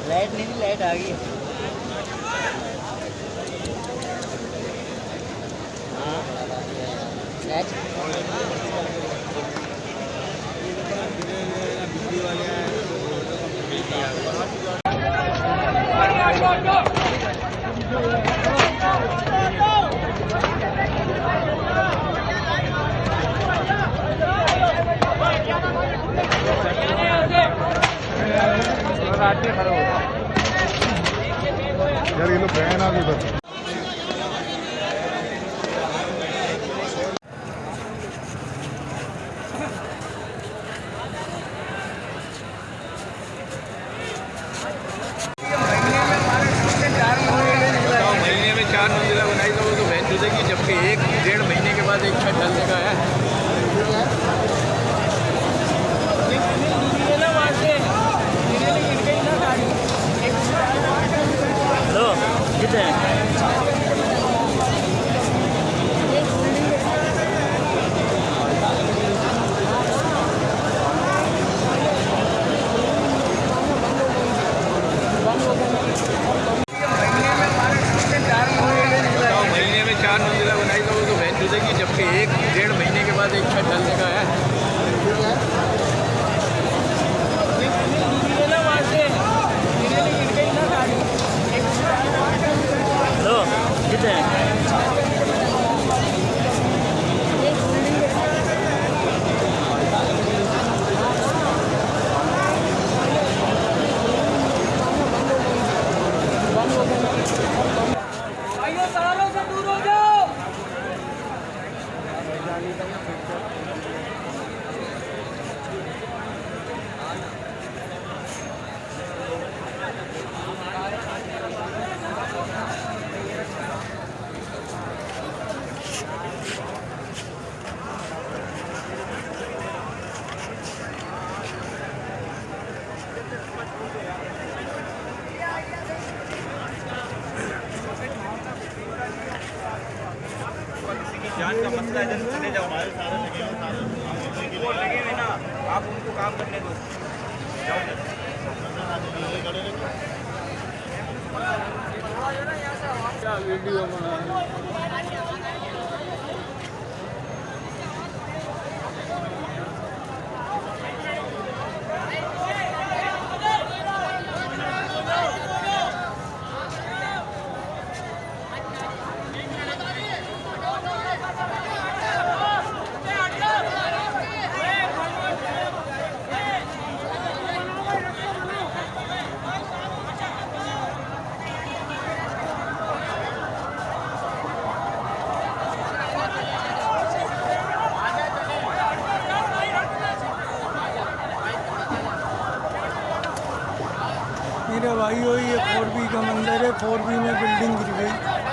Light नहीं, light आ गई। हाँ बिजली वाले यार ये लोग गए ना अभी बस। महीने में 4 मंजिला बनाई तो वो तो बहन जुदेगी, जबकि 1-1.5 महीने के बाद एक छत ढलने का है। हेलो कितने महीने में 4 मंजिला बनाई तो वो तो बहन जुदेगी, जबकि 1-1.5 महीने के बाद एक छत ढलने का है। हेलो कितने जान का मसला है, जब चले जाओ हमारे सारे लगे हुए ना, आप उनको काम करने दो। क्या वीडियो बना मेरे भाई हो, ये 4B का मंदिर है। 4B में बिल्डिंग गिर गई।